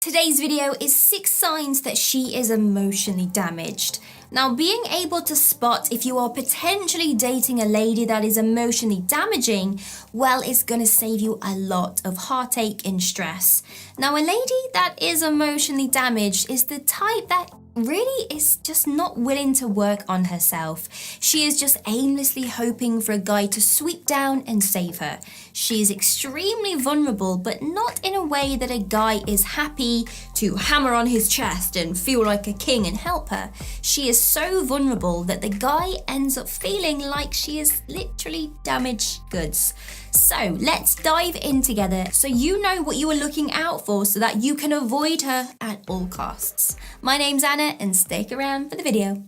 Today's video is 6 signs that she is emotionally damaged. Now, being able to spot if you are potentially dating a lady that is emotionally damaging, well, it's gonna save you a lot of heartache and stress. Now, a lady that is emotionally damaged is the type that really is just not willing to work on herself. She is just aimlessly hoping for a guy to sweep down and save her. She is extremely vulnerable, but not in a way that a guy is happy to hammer on his chest and feel like a king and help her. She is so vulnerable that the guy ends up feeling like she is literally damaged goods. So let's dive in together so you know what you are looking out for so that you can avoid her at all costs. My name's Anna and stick around for the video.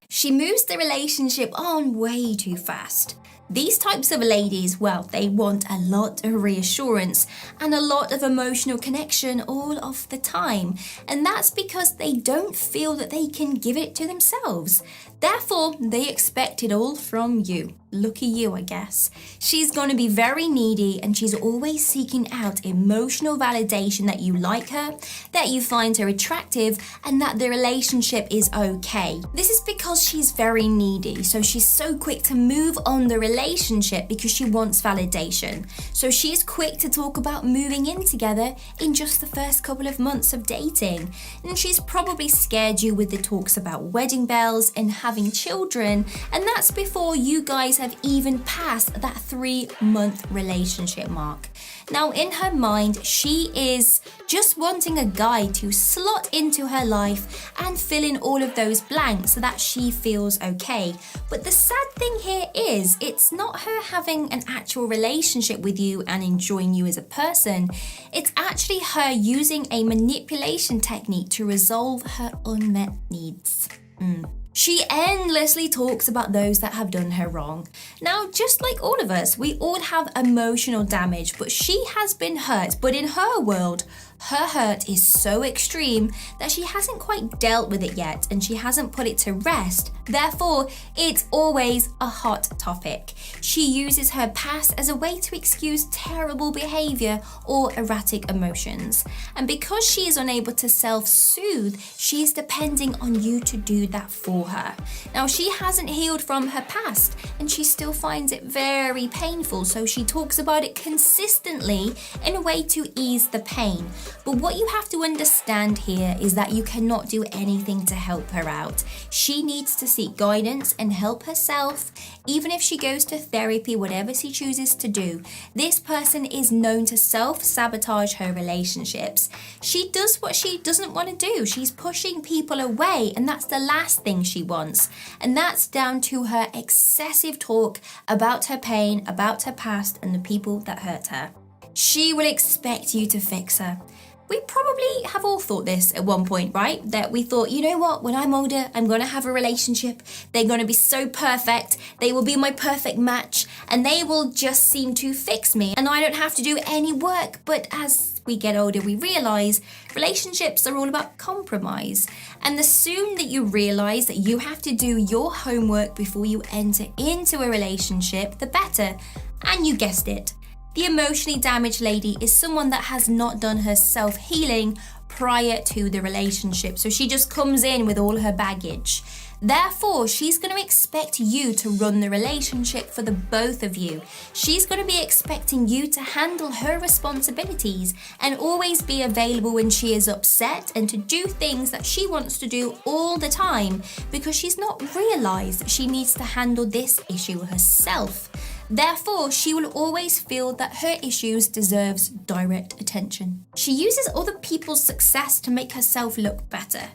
She moves the relationship on way too fast. These types of ladies, well, they want a lot of reassurance and a lot of emotional connection all of the time. And that's because they don't feel that they can give it to themselves. Therefore, they expect it all from you. Lucky you, I guess. She's going to be very needy and she's always seeking out emotional validation that you like her, that you find her attractive, and that the relationship is okay. This is because she's very needy, so she's so quick to move on the relationship because she wants validation. So she's quick to talk about moving in together in just the first couple of months of dating. And she's probably scared you with the talks about wedding bells and having children, and that's before you guys have even passed that 3-month relationship mark. Now, in her mind, she is just wanting a guy to slot into her life and fill in all of those blanks so that she feels okay. But the sad thing here is, it's not her having an actual relationship with you and enjoying you as a person. It's actually her using a manipulation technique to resolve her unmet needs. She endlessly talks about those that have done her wrong. Now, just like all of us, we all have emotional damage, but she has been hurt. But in her world, her hurt is so extreme that she hasn't quite dealt with it yet and she hasn't put it to rest. Therefore, it's always a hot topic. She uses her past as a way to excuse terrible behavior or erratic emotions. And because she is unable to self-soothe, she is depending on you to do that for her. Now, she hasn't healed from her past and she still finds it very painful, so she talks about it consistently in a way to ease the pain. But what you have to understand here is that you cannot do anything to help her out. She needs to seek guidance and help herself, even if she goes to therapy, whatever she chooses to do. This person is known to self-sabotage her relationships. She does what she doesn't want to do. She's pushing people away, and that's the last thing she wants. And that's down to her excessive talk about her pain, about her past, and the people that hurt her. She will expect you to fix her. We probably have all thought this at one point, right? That we thought, you know what, when I'm older, I'm going to have a relationship. They're going to be so perfect. They will be my perfect match and they will just seem to fix me and I don't have to do any work. But as we get older, we realize relationships are all about compromise. And the sooner that you realize that you have to do your homework before you enter into a relationship, the better. And you guessed it. The emotionally damaged lady is someone that has not done her self-healing prior to the relationship. So she just comes in with all her baggage. Therefore, she's going to expect you to run the relationship for the both of you. She's going to be expecting you to handle her responsibilities and always be available when she is upset and to do things that she wants to do all the time because she's not realized that she needs to handle this issue herself. Therefore, she will always feel that her issues deserves direct attention. She uses other people's success to make herself look better.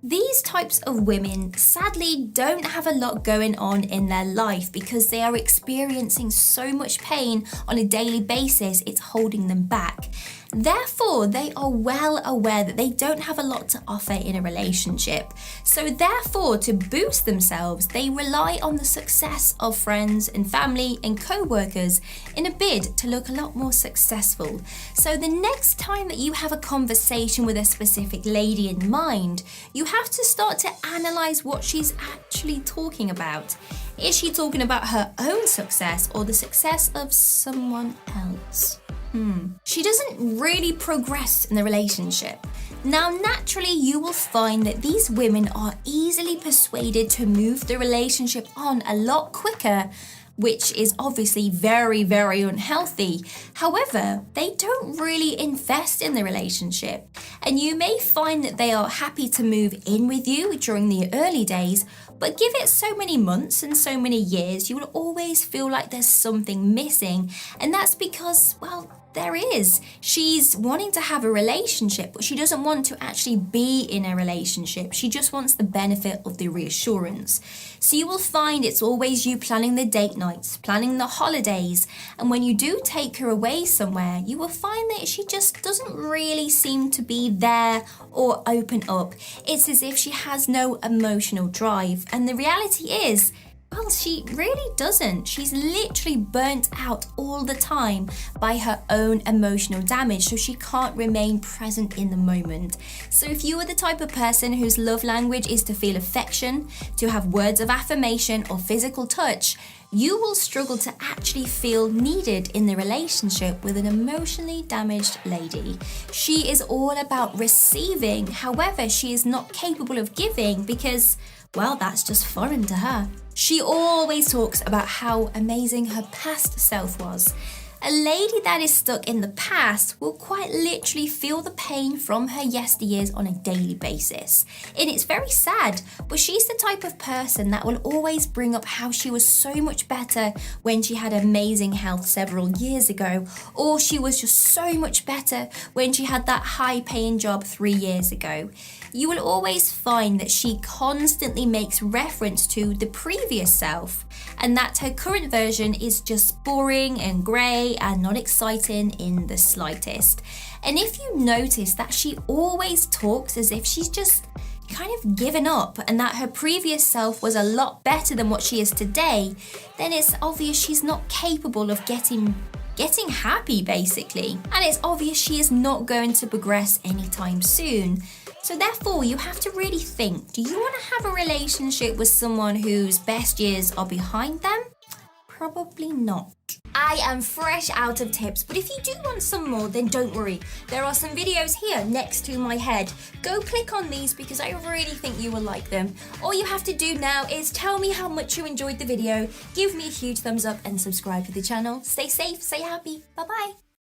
These types of women sadly don't have a lot going on in their life because they are experiencing so much pain on a daily basis, it's holding them back. Therefore, they are well aware that they don't have a lot to offer in a relationship. So therefore, to boost themselves, they rely on the success of friends and family and co-workers in a bid to look a lot more successful. So the next time that you have a conversation with a specific lady in mind, you have to start to analyze what she's actually talking about. Is she talking about her own success or the success of someone else? She doesn't really progress in the relationship. Now, naturally, you will find that these women are easily persuaded to move the relationship on a lot quicker, which is obviously very, very unhealthy. However, they don't really invest in the relationship. And you may find that they are happy to move in with you during the early days, but give it so many months and so many years, you will always feel like there's something missing. And that's because, well, there is. She's wanting to have a relationship, but she doesn't want to actually be in a relationship. She just wants the benefit of the reassurance. So you will find it's always you planning the date nights, planning the holidays. And when you do take her away somewhere, you will find that she just doesn't really seem to be there or open up. It's as if she has no emotional drive. And the reality is, well, she really doesn't. She's literally burnt out all the time by her own emotional damage, so she can't remain present in the moment. So if you are the type of person whose love language is to feel affection, to have words of affirmation or physical touch, you will struggle to actually feel needed in the relationship with an emotionally damaged lady. She is all about receiving, however, she is not capable of giving because, well, that's just foreign to her. She always talks about how amazing her past self was. A lady that is stuck in the past will quite literally feel the pain from her yesteryears on a daily basis. And it's very sad, but she's the type of person that will always bring up how she was so much better when she had amazing health several years ago, or she was just so much better when she had that high-paying job 3 years ago. You will always find that she constantly makes reference to the previous self, and that her current version is just boring and grey and not exciting in the slightest. And if you notice that she always talks as if she's just kind of given up and that her previous self was a lot better than what she is today, then it's obvious she's not capable of getting happy, basically. And it's obvious she is not going to progress anytime soon. So therefore, you have to really think, do you want to have a relationship with someone whose best years are behind them? Probably not. I am fresh out of tips, but if you do want some more, then don't worry. There are some videos here next to my head. Go click on these because I really think you will like them. All you have to do now is tell me how much you enjoyed the video, give me a huge thumbs up and subscribe to the channel. Stay safe, stay happy. Bye-bye.